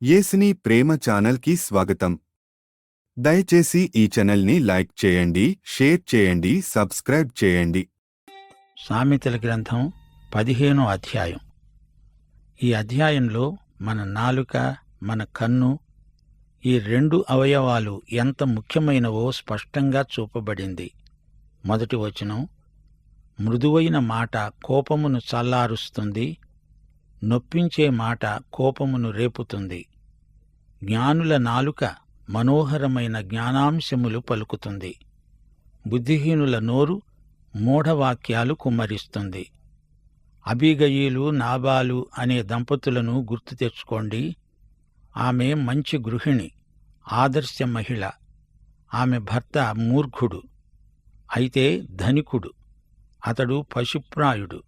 యేసుని ప్రేమ ఛానల్కి స్వాగతం. దయచేసి ఈ ఛానల్ని లైక్ చేయండి, షేర్ చేయండి, సబ్స్క్రైబ్ చేయండి. సామెతల గ్రంథం 15వ అధ్యాయం. ఈ అధ్యాయంలో మన నాలుక, మన కన్ను, ఈ రెండు అవయవాలు ఎంత ముఖ్యమైనవో స్పష్టంగా చూపబడింది. మొదటి వచనం, మృదువైన మాట కోపమును చల్లారుస్తుంది, నొప్పించే మాట కోపమును రేపుతుంది. జ్ఞానుల నాలుక మనోహరమైన జ్ఞానాంశములు పలుకుతుంది. బుద్ధిహీనుల నోరు మూఢవాక్యాలు కుమ్మరిస్తుంది. అబీగయీలు, నాబాలు అనే దంపతులను గుర్తు తెచ్చుకోండి. ఆమె మంచి గృహిణి, ఆదర్శ మహిళ. ఆమె భర్త మూర్ఖుడు, అయితే ధనికుడు. అతడు పశుప్రాయుడు.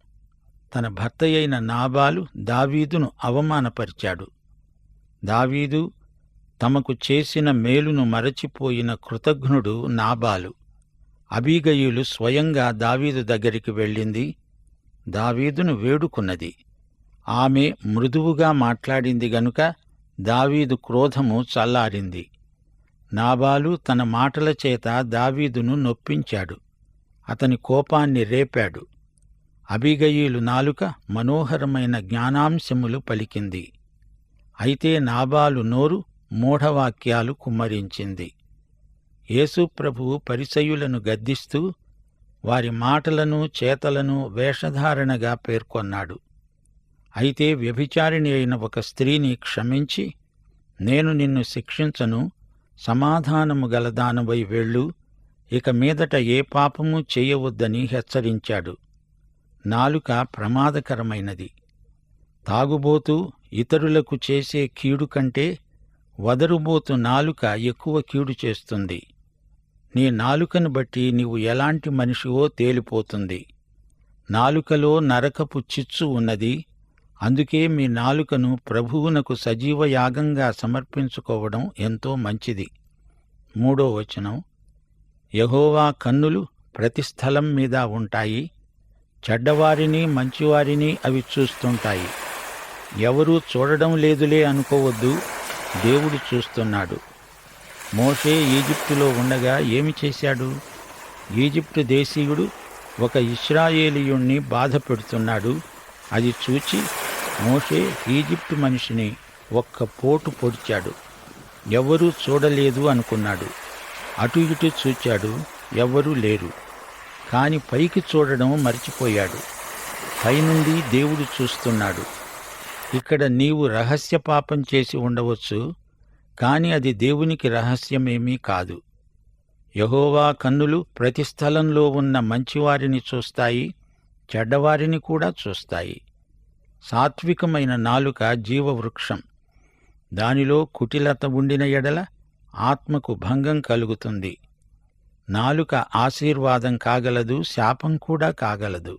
తన భర్తయైన నాబాలు దావీదును అవమానపరిచాడు. దావీదు తమకు చేసిన మేలును మరచిపోయిన కృతఘ్నుడు నాబాలు. అబీగయీలు స్వయంగా దావీదు దగ్గరికి వెళ్ళింది, దావీదును వేడుకున్నది. ఆమె మృదువుగా మాట్లాడింది గనుక దావీదు క్రోధము చల్లారింది. నాబాలు తన మాటల చేత దావీదును నొప్పించాడు, అతని కోపాన్ని రేపాడు. అబీగయీలు నాలుక మనోహరమైన జ్ఞానాంశములు పలికింది, అయితే నాబాలు నోరు మూఢవాక్యాలు కుమ్మరించింది. యేసు ప్రభువు పరిసయ్యులను గద్దిస్తూ వారి మాటలను, చేతలను వేషధారణగా పేర్కొన్నాడు. అయితే వ్యభిచారిణి అయిన ఒక స్త్రీని క్షమించి, నేను నిన్ను శిక్షించను, సమాధానము గలదానవై వెళ్ళు, ఇక మీదట ఏ పాపమూ చెయ్యవద్దని హెచ్చరించాడు. నాలుక ప్రమాదకరమైనది. తాగుబోతూ ఇతరులకు చేసే కీడు కంటే వదరుబోతు నాలుక ఎక్కువ కీడు చేస్తుంది. నీ నాలుకను బట్టి నీవు ఎలాంటి మనిషివో తేలిపోతుంది. నాలుకలో నరకపు చిచ్చు ఉన్నది, అందుకే మీ నాలుకను ప్రభువునకు సజీవయాగంగా సమర్పించుకోవడం ఎంతో మంచిది. 3వ వచనం, యెహోవా కన్నులు ప్రతి స్థలం మీద ఉంటాయి, చెడ్డవారిని మంచివారిని అవి చూస్తుంటాయి. ఎవరూ చూడడం లేదులే అనుకోవద్దు, దేవుడు చూస్తున్నాడు. మోషే ఈజిప్టులో ఉండగా ఏమి చేశాడు? ఈజిప్టు దేశీయుడు ఒక ఇశ్రాయేలీయుణ్ణి బాధ పెడుతున్నాడు. అది చూచి మోషే ఈజిప్టు మనిషిని ఒక్క పోటు పొడిచాడు. ఎవ్వరూ చూడలేదు అనుకున్నాడు. అటు ఇటు చూచాడు, ఎవ్వరూ లేరు. కాని పైకి చూడడం మర్చిపోయాడు. పైనుండి దేవుడు చూస్తున్నాడు. ఇక్కడ నీవు రహస్య పాపం చేసి ఉండవచ్చు, కాని అది దేవునికి రహస్యమేమీ కాదు. యెహోవా కన్నులు ప్రతి స్థలంలో ఉన్న మంచివారిని చూస్తాయి, చెడ్డవారిని కూడా చూస్తాయి. సాత్వికమైన నాలుక జీవవృక్షం. దానిలో కుటిలత ఉండిన ఎడల ఆత్మకు భంగం కలుగుతుంది. నాలుక ఆశీర్వాదం కాగలదు, శాపం కూడా కాగలదు.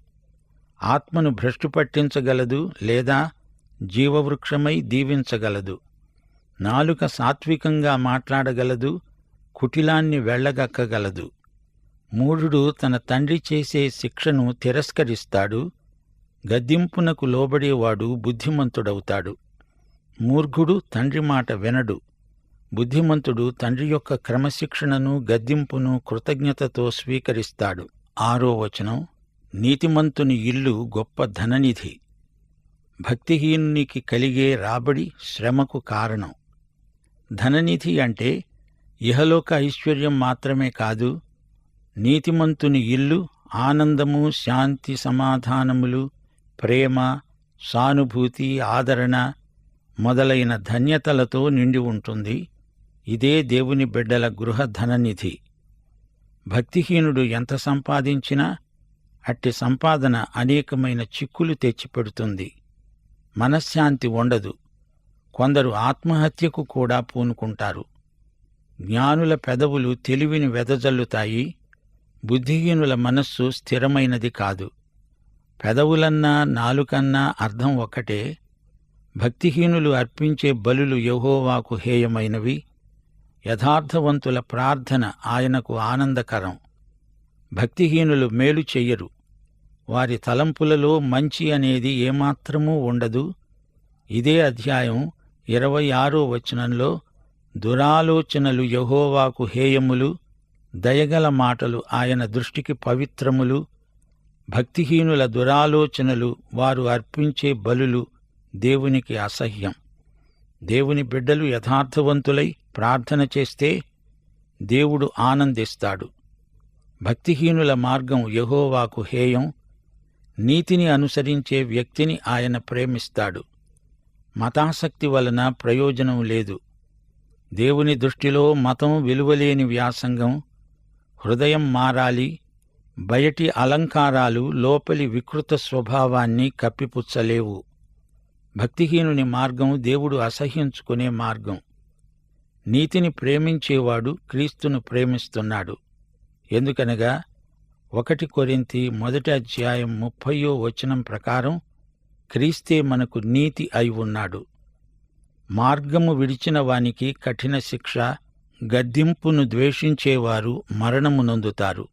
ఆత్మను భ్రష్టు పట్టించగలదు, లేదా జీవవృక్షమై దీవించగలదు. నాలుక సాత్వికంగా మాట్లాడగలదు, కుటిలాన్ని వెళ్ళగక్కగలదు. మూఢుడు తన తండ్రి చేసే శిక్షను తిరస్కరిస్తాడు, గద్దింపునకు లోబడేవాడు బుద్ధిమంతుడవుతాడు. మూర్ఖుడు తండ్రి మాట వినడు. బుద్ధిమంతుడు తండ్రి యొక్క క్రమశిక్షణను, గద్దింపును కృతజ్ఞతతో స్వీకరిస్తాడు. 6వ వచనం, నీతిమంతుని ఇల్లు గొప్ప ధననిధి, భక్తిహీనునికి కలిగే రాబడి శ్రమకు కారణం. ధననిధి అంటే ఇహలోక ఐశ్వర్యం మాత్రమే కాదు. నీతిమంతుని ఇల్లు ఆనందము, శాంతి, సమాధానములు, ప్రేమ, సానుభూతి, ఆదరణ మొదలైన ధన్యతలతో నిండి ఉంటుంది. ఇదే దేవుని బిడ్డల గృహ ధననిధి. భక్తిహీనుడు ఎంత సంపాదించినా అట్టి సంపాదన అనేకమైన చిక్కులు తెచ్చిపెడుతుంది. మనశ్శాంతి ఉండదు. కొందరు ఆత్మహత్యకు కూడా పూనుకుంటారు. జ్ఞానుల పెదవులు తెలివిని వెదజల్లుతాయి, బుద్ధిహీనుల మనస్సు స్థిరమైనది కాదు. పెదవులన్నా నాలుకన్నా అర్థం ఒక్కటే. భక్తిహీనులు అర్పించే బలులు యెహోవాకు హేయమైనవి, యథార్థవంతుల ప్రార్థన ఆయనకు ఆనందకరం. భక్తిహీనులు మేలు చెయ్యరు, వారి తలంపులలో మంచి అనేది ఏమాత్రమూ ఉండదు. ఇదే అధ్యాయం 26వ వచనంలో, దురాలోచనలు యెహోవాకు హేయములు, దయగల మాటలు ఆయన దృష్టికి పవిత్రములు. భక్తిహీనుల దురాలోచనలు, వారు అర్పించే బలులు దేవునికి అసహ్యం. దేవుని బిడ్డలు యథార్థవంతులై ప్రార్థన చేస్తే దేవుడు ఆనందిస్తాడు. భక్తిహీనుల మార్గం యెహోవాకు హేయం. నీతిని అనుసరించే వ్యక్తిని ఆయన ప్రేమిస్తాడు. మతాసక్తి వలన ప్రయోజనం లేదు. దేవుని దృష్టిలో మతం విలువలేని వ్యాసంగం. హృదయం మారాలి. బయటి అలంకారాలు లోపలి వికృత స్వభావాన్ని కప్పిపుచ్చలేవు. భక్తిహీనుని మార్గం దేవుడు అసహ్యించుకునే మార్గం. నీతిని ప్రేమించేవాడు క్రీస్తును ప్రేమిస్తున్నాడు. ఎందుకనగా 1 కొరింథీ 1:30 వచనం ప్రకారం క్రీస్తే మనకు నీతి అయి ఉన్నాడు. మార్గము విడిచిన వానికి కఠిన శిక్ష. గద్దింపును ద్వేషించేవారు మరణము నొందుతారు.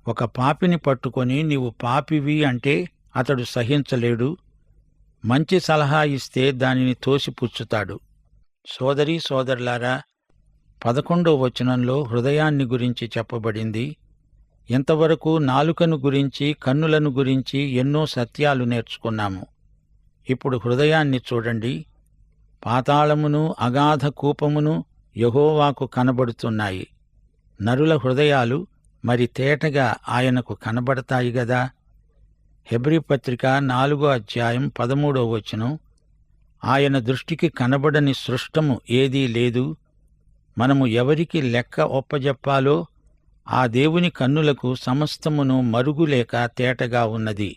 ఒక పాపిని పట్టుకొని నీవు పాపివి అంటే అతడు సహించలేడు. మంచి సలహా ఇస్తే దానిని తోసిపుచ్చుతాడు. సోదరీ సోదరులారా, 11వ వచనంలో హృదయాన్ని గురించి చెప్పబడింది. ఇంతవరకు నాలుకను గురించి, కన్నులను గురించి ఎన్నో సత్యాలు నేర్చుకున్నాము. ఇప్పుడు హృదయాన్ని చూడండి. పాతాళమును అగాధ కూపమును యెహోవాకు కనబడుతున్నాయి. నరుల హృదయాలు మరి తేటగా ఆయనకు కనబడతాయి గదా. హెబ్రీ పత్రిక 4:13 వచనం, ఆయన దృష్టికి కనబడని సృష్టము ఏదీ లేదు. మనము ఎవరికి లెక్క ఒప్పజెప్పాలో ఆ దేవుని కన్నులకు సమస్తమును మరుగులేక తేటగా ఉన్నది.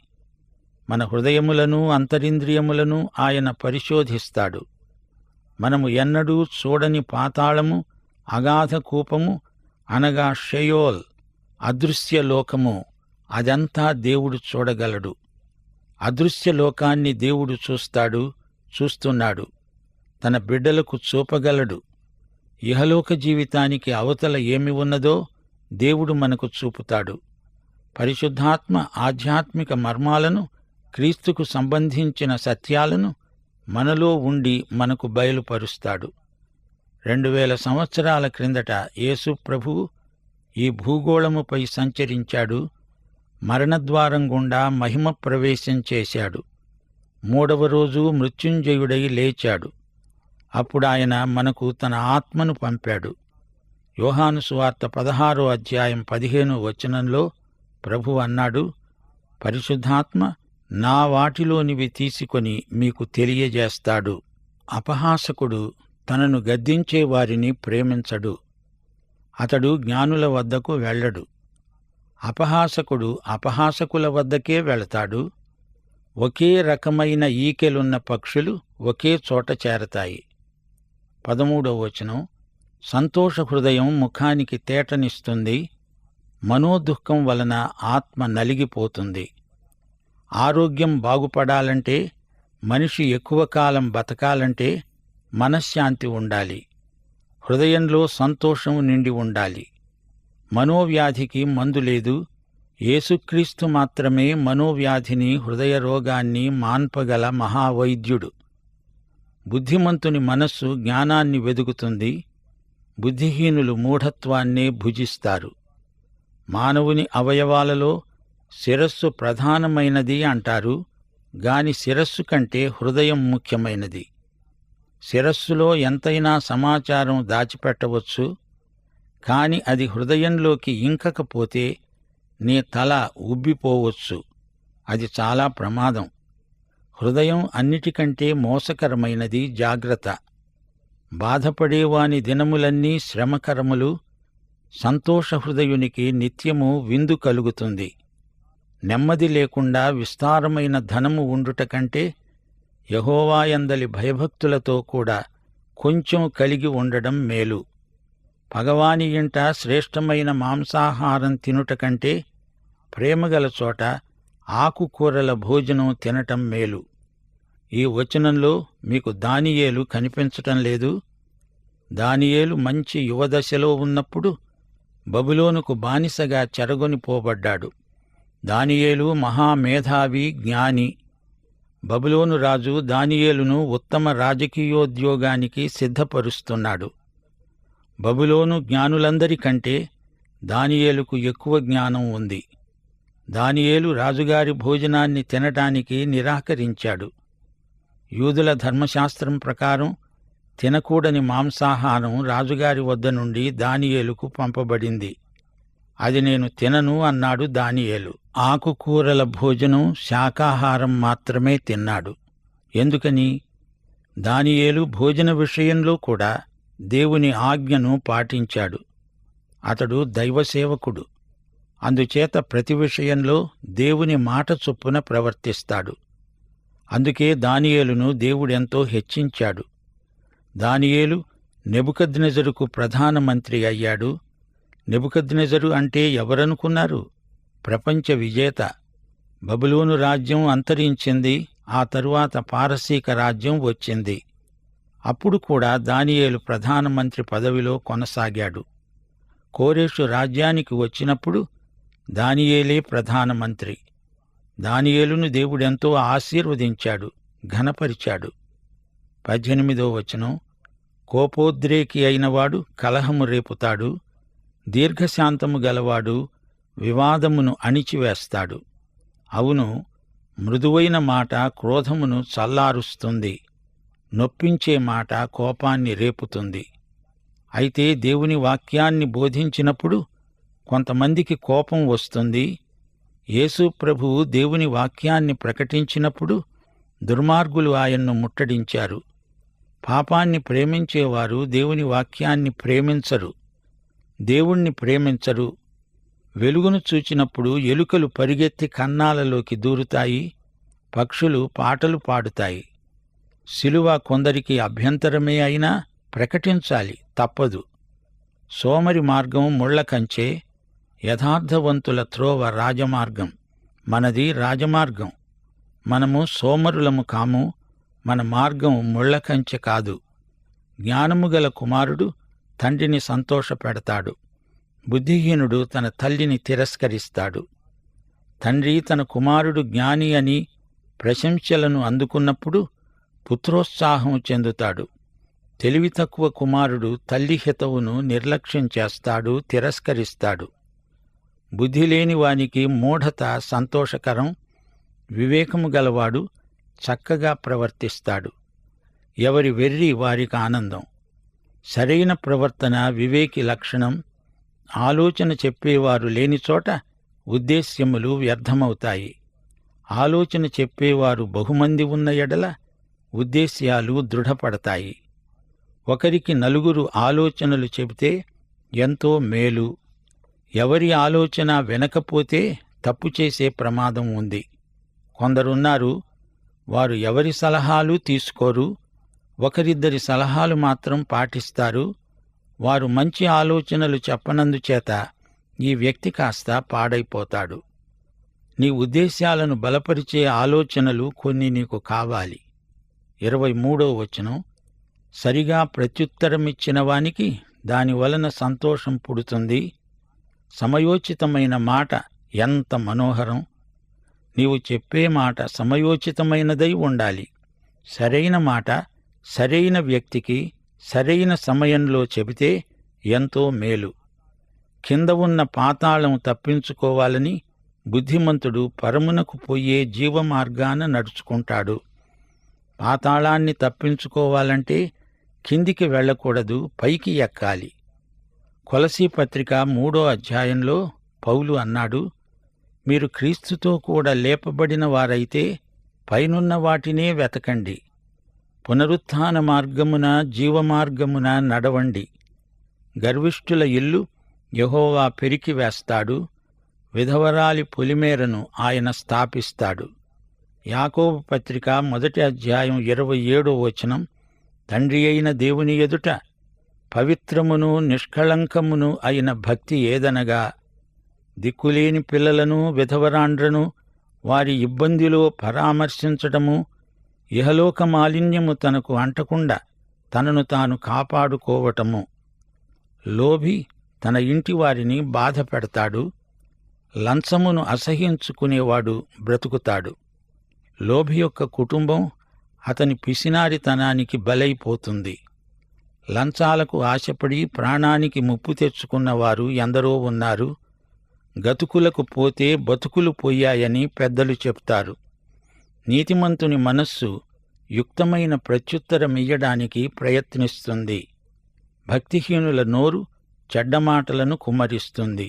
మన హృదయములను అంతరింద్రియములను ఆయన పరిశోధిస్తాడు. మనము ఎన్నడూ చూడని పాతాళము, అగాధ కూపము అనగా షెయోల్, అదృశ్య లోకము, అదంతా దేవుడు చూడగలడు. అదృశ్య లోకాన్ని దేవుడు చూస్తున్నాడు. తన బిడ్డలకు చూపగలడు. ఇహలోక జీవితానికి అవతల ఏమి ఉన్నదో దేవుడు మనకు చూపుతాడు. పరిశుద్ధాత్మ ఆధ్యాత్మిక మర్మాలను, క్రీస్తుకు సంబంధించిన సత్యాలను మనలో ఉండి మనకు బయలుపరుస్తాడు. 2000 సంవత్సరాల క్రిందట యేసు ప్రభువు ఈ భూగోళముపై సంచరించాడు. మరణద్వారం గుండా మహిమ ప్రవేశం చేశాడు. 3వ రోజు మృత్యుంజయుడై లేచాడు. అప్పుడాయన మనకు తన ఆత్మను పంపాడు. యోహాను సువార్త 16:15 వచనంలో ప్రభువు అన్నాడు, పరిశుద్ధాత్మ నా వాటిలోనివి తీసుకొని మీకు తెలియజేస్తాడు. అపహాసకుడు తనను గద్దించే వారిని ప్రేమించడు. అతడు జ్ఞానుల వద్దకు వెళ్ళడు. అపహాసకుడు అపహాసకుల వద్దకే వెళతాడు. ఒకే రకమైన ఈకెలున్న పక్షులు ఒకే చోట చేరతాయి. 13వ వచనం, సంతోష హృదయం ముఖానికి తేటనిస్తుంది. మనోదుఃఖం వలన ఆత్మ నలిగిపోతుంది. ఆరోగ్యం బాగుపడాలంటే, మనిషి ఎక్కువ కాలం బతకాలంటే మనశ్శాంతి ఉండాలి. హృదయంలో సంతోషం నిండి ఉండాలి. మనోవ్యాధికి మందు లేదు. యేసుక్రీస్తు మాత్రమే మనోవ్యాధిని, హృదయ రోగాన్ని మాన్పగల మహావైద్యుడు. బుద్ధిమంతుని మనస్సు జ్ఞానాన్ని వెదుకుతుంది. బుద్ధిహీనులు మూఢత్వాన్నే భుజిస్తారు. మానవుని అవయవాలలో శిరస్సు ప్రధానమైనది అంటారు గాని శిరస్సు కంటే హృదయం ముఖ్యమైనది. శిరస్సులో ఎంతైనా సమాచారం దాచిపెట్టవచ్చు, కాని అది హృదయంలోకి ఇంకకపోతే నీ తల ఉబ్బిపోవచ్చు. అది చాలా ప్రమాదం. హృదయం అన్నిటికంటే మోసకరమైనది. జాగ్రత్త. బాధపడేవాని దినములన్నీ శ్రమకరములు. సంతోషహృదయునికి నిత్యము విందు కలుగుతుంది. నెమ్మది లేకుండా విస్తారమైన ధనము ఉండుట కంటే యెహోవాయందలి భయభక్తులతో కూడా కొంచెం కలిగి ఉండడం మేలు. పగవాని ఇంట శ్రేష్టమైన మాంసాహారం తినుట కంటే ప్రేమగల చోట ఆకుకూరల భోజనం తినటం మేలు. ఈ వచనంలో మీకు దానియేలు కనిపించటం లేదు? దానియేలు మంచి యువదశలో ఉన్నప్పుడు బబులోనుకు బానిసగా చెరగొనిపోబడ్డాడు. దానియేలు మహామేధావి, జ్ఞాని. బబులోను రాజు దానియేలును ఉత్తమ రాజకీయోద్యోగానికి సిద్ధపరుస్తున్నాడు. బబులోను జ్ఞానులందరికంటే దానియేలుకు ఎక్కువ జ్ఞానం ఉంది. దానియేలు రాజుగారి భోజనాన్ని తినటానికి నిరాకరించాడు. యూదుల ధర్మశాస్త్రం ప్రకారం తినకూడని మాంసాహారం రాజుగారి వద్ద నుండి దానియేలుకు పంపబడింది. అది నేను తినను అన్నాడు దానియేలు. ఆకుకూరల భోజనం, శాకాహారం మాత్రమే తిన్నాడు. ఎందుకని? దానియేలు భోజన విషయంలో కూడా దేవుని ఆజ్ఞను పాటించాడు. అతడు దైవసేవకుడు. అందుచేత ప్రతి విషయంలో దేవుని మాట చొప్పున ప్రవర్తిస్తాడు. అందుకే దానియేలును దేవుడెంతో హెచ్చించాడు. దానియేలు నెబుకద్నెజరుకు ప్రధానమంత్రి అయ్యాడు. నెబుకద్నెజరు అంటే ఎవరనుకున్నారు? ప్రపంచ విజేత. బబులోను రాజ్యం అంతరించింది. ఆ తరువాత పారసీక రాజ్యం వచ్చింది. అప్పుడు కూడా దానియేలు ప్రధానమంత్రి పదవిలో కొనసాగాడు. కోరెషు రాజ్యానికి వచ్చినప్పుడు దానియేలే ప్రధానమంత్రి. దానియేలును దేవుడెంతో ఆశీర్వదించాడు, ఘనపరిచాడు. 18వ వచనం, కోపోద్రేకి అయినవాడు కలహము రేపుతాడు, దీర్ఘశాంతము గలవాడు వివాదమును అణిచివేస్తాడు. అవును, మృదువైన మాట క్రోధమును చల్లారుస్తుంది, నొప్పించే మాట కోపాన్ని రేపుతుంది. అయితే దేవుని వాక్యాన్ని బోధించినప్పుడు కొంతమందికి కోపం వస్తుంది. యేసు ప్రభువు దేవుని వాక్యాన్ని ప్రకటించినప్పుడు దుర్మార్గులు ఆయన్ను ముట్టడించారు. పాపాన్ని ప్రేమించేవారు దేవుని వాక్యాన్ని ప్రేమించరు, దేవుణ్ణి ప్రేమించరు. వెలుగును చూచినప్పుడు ఎలుకలు పరిగెత్తి కన్నాలలోకి దూరుతాయి, పక్షులు పాటలు పాడుతాయి. శిలువ కొందరికి అభ్యంతరమే అయినా ప్రకటించాలి, తప్పదు. సోమరి మార్గం ముళ్ల కంచె, యథార్థవంతుల త్రోవ రాజమార్గం. మనది రాజమార్గం. మనము సోమరులము కాము. మన మార్గం ముళ్ల కంచె కాదు. జ్ఞానము గల కుమారుడు తండ్రిని సంతోషపెడతాడు. బుద్ధిహీనుడు తన తల్లిని తిరస్కరిస్తాడు. తండ్రి తన కుమారుడు జ్ఞాని అని ప్రశంసలను అందుకున్నప్పుడు పుత్రోత్సాహం చెందుతాడు. తెలివి తక్కువ కుమారుడు తల్లి హితవును నిర్లక్ష్యం చేస్తాడు, తిరస్కరిస్తాడు. బుద్ధిలేని వానికి మూఢత సంతోషకరం. వివేకము గలవాడు చక్కగా ప్రవర్తిస్తాడు. ఎవరి వెర్రి వారికి ఆనందం. సరైన ప్రవర్తన వివేకి లక్షణం. ఆలోచన చెప్పేవారు లేనిచోట ఉద్దేశ్యములు వ్యర్థమవుతాయి. ఆలోచన చెప్పేవారు బహుమంది ఉన్న ఎడల ఉద్దేశ్యాలు దృఢపడతాయి. ఒకరికి నలుగురు ఆలోచనలు చెబితే ఎంతో మేలు. ఎవరి ఆలోచన వినకపోతే తప్పు చేసే ప్రమాదం ఉంది. కొందరున్నారు, వారు ఎవరి సలహాలు తీసుకోరు, ఒకరిద్దరి సలహాలు మాత్రం పాటిస్తారు. వారు మంచి ఆలోచనలు చెప్పనందుచేత ఈ వ్యక్తి కాస్త పాడైపోతాడు. నీ ఉద్దేశ్యాలను బలపరిచే ఆలోచనలు కొన్ని నీకు కావాలి. 23వ వచనం, సరిగా ప్రత్యుత్తరమిచ్చిన వానికి దానివలన సంతోషం పుడుతుంది. సమయోచితమైన మాట ఎంత మనోహరం! నీవు చెప్పే మాట సమయోచితమైనదై ఉండాలి. సరైన మాట సరైన వ్యక్తికి సరైన సమయంలో చెబితే ఎంతో మేలు. కింద ఉన్న పాతాళం తప్పించుకోవాలని బుద్ధిమంతుడు పరమునకు పోయే జీవమార్గాన నడుచుకుంటాడు. పాతాళాన్ని తప్పించుకోవాలంటే కిందికి వెళ్ళకూడదు, పైకి ఎక్కాలి. కొలసీ పత్రిక 3వ అధ్యాయంలో పౌలు అన్నాడు, మీరు క్రీస్తుతో కూడా లేపబడిన వారైతే పైనున్న వాటినే వెతకండి. పునరుత్థాన మార్గమున జీవమార్గమున నడవండి. గర్విష్ఠుల ఇల్లు యెహోవా పెరికి వేస్తాడు, విధవరాలి పొలిమేరను ఆయన స్థాపిస్తాడు. యాకోబు పత్రిక 1వ అధ్యాయం 27వ వచనం, తండ్రి అయిన దేవుని ఎదుట పవిత్రమును నిష్కళంకమును అయిన భక్తి ఏదనగా దిక్కులేని పిల్లలను విధవరాండ్రను వారి ఇబ్బందిలో పరామర్శించటము, ఇహలోక మాలిన్యము తనకు అంటకుండా తనను తాను కాపాడుకోవటము. లోభి తన ఇంటి వారిని బాధ పెడతాడు, లంచమును అసహ్యించుకునేవాడు బ్రతుకుతాడు. లోభి యొక్క కుటుంబం అతని పిసినారితనానికి బలైపోతుంది. లంచాలకు ఆశపడి ప్రాణానికి ముప్పు తెచ్చుకున్నవారు ఎందరో ఉన్నారు. గతుకులకు పోతే బతుకులు పోయాయని పెద్దలు చెప్తారు. నీతిమంతుని మనస్సు యుక్తమైన ప్రత్యుత్తరమియ్యడానికి ప్రయత్నిస్తుంది. భక్తిహీనుల నోరు చెడ్డమాటలను కుమ్మరిస్తుంది.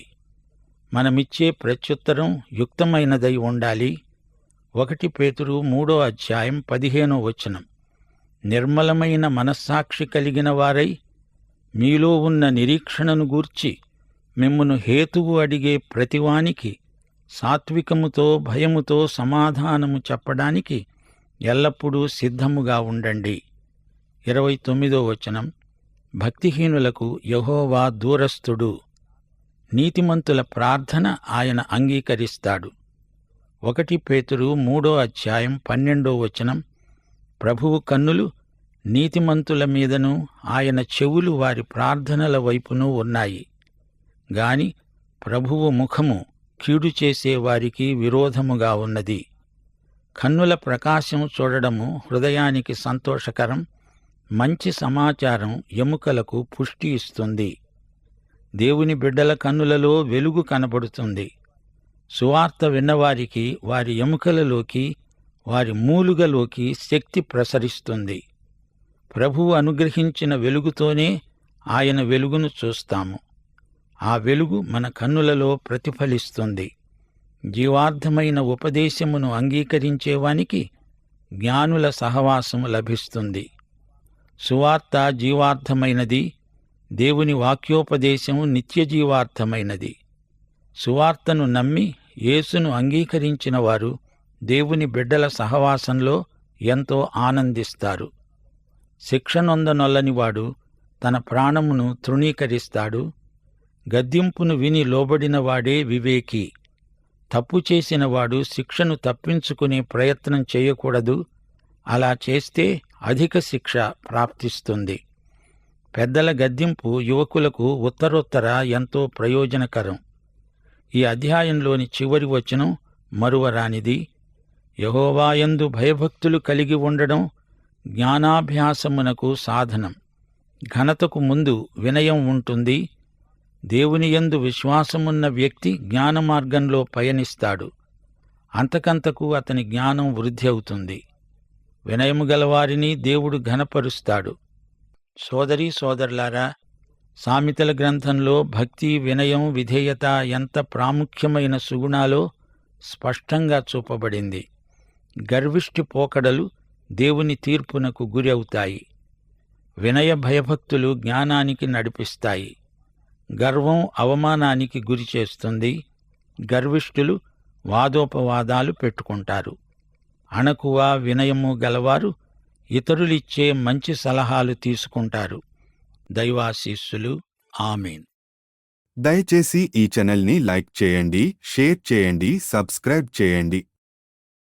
మనమిచ్చే ప్రత్యుత్తరం యుక్తమైనదై ఉండాలి. 1 పేతురు 3:15 నిర్మలమైన మనస్సాక్షి కలిగిన వారై మీలో ఉన్న నిరీక్షణను గూర్చి మిమ్మును హేతువు అడిగే ప్రతివానికి సాత్వికముతో భయముతో సమాధానము చెప్పడానికి ఎల్లప్పుడూ సిద్ధముగా ఉండండి. 29 భక్తిహీనులకు యెహోవా దూరస్థుడు. నీతిమంతుల ప్రార్థన ఆయన అంగీకరిస్తాడు. 1 పేతురు 3:12 ప్రభువు కన్నులు నీతిమంతుల మీదను ఆయన చెవులు వారి ప్రార్థనల వైపునూ ఉన్నాయి. గాని ప్రభువు ముఖము కీడు చేసే వారికి విరోధముగా ఉన్నది. కన్నుల ప్రకాశం చూడడము హృదయానికి సంతోషకరం. మంచి సమాచారం ఎముకలకు పుష్టి ఇస్తుంది. దేవుని బిడ్డల కన్నులలో వెలుగు కనబడుతుంది. సువార్త విన్నవారికి వారి ఎముకలలోకి వారి మూలుగలోకి శక్తి ప్రసరిస్తుంది. ప్రభువు అనుగ్రహించిన వెలుగుతోనే ఆయన వెలుగును చూస్తాము. ఆ వెలుగు మన కన్నులలో ప్రతిఫలిస్తుంది. జీవార్థమైన ఉపదేశమును అంగీకరించేవానికి జ్ఞానుల సహవాసము లభిస్తుంది. సువార్త జీవార్థమైనది. దేవుని వాక్యోపదేశము నిత్యజీవార్థమైనది. సువార్తను నమ్మి యేసును అంగీకరించిన వారు దేవుని బిడ్డల సహవాసంలో ఎంతో ఆనందిస్తారు. శిక్షనొందనొల్లనివాడు తన ప్రాణమును తృణీకరిస్తాడు. గద్దింపును విని లోబడినవాడే వివేకి. తప్పు చేసినవాడు శిక్షను తప్పించుకునే ప్రయత్నం చేయకూడదు. అలా చేస్తే అధిక శిక్ష ప్రాప్తిస్తుంది. పెద్దల గద్దింపు యువకులకు ఉత్తరోత్తర ఎంతో ప్రయోజనకరం. ఈ అధ్యాయంలోని చివరి వచనం మరువరానిది. యెహోవాయందు భయభక్తులు కలిగి ఉండడం జ్ఞానాభ్యాసమునకు సాధనం. ఘనతకు ముందు వినయం ఉంటుంది. దేవునియందు విశ్వాసమున్న వ్యక్తి జ్ఞానమార్గంలో పయనిస్తాడు. అంతకంతకు అతని జ్ఞానం వృద్ధి అవుతుంది. వినయము గలవారిని దేవుడు ఘనపరుస్తాడు. సోదరీ సోదరులారా, సామెతల గ్రంథంలో భక్తి, వినయం, విధేయత ఎంత ప్రాముఖ్యమైన సుగుణాలో స్పష్టంగా చూపబడింది. గర్విష్టి పోకడలు దేవుని తీర్పునకు గురి అవుతాయి. వినయ భయభక్తులు జ్ఞానానికి నడిపిస్తాయి. గర్వం అవమానానికి గురి చేస్తుంది. గర్విష్ఠులు వాదోపవాదాలు పెట్టుకుంటారు. అణకువ, వినయము గలవారు ఇతరులిచ్చే మంచి సలహాలు తీసుకుంటారు. దైవాశీస్సులు. ఆమేన్. దయచేసి ఈ ఛానల్ని లైక్ చేయండి, షేర్ చేయండి, సబ్స్క్రైబ్ చేయండి.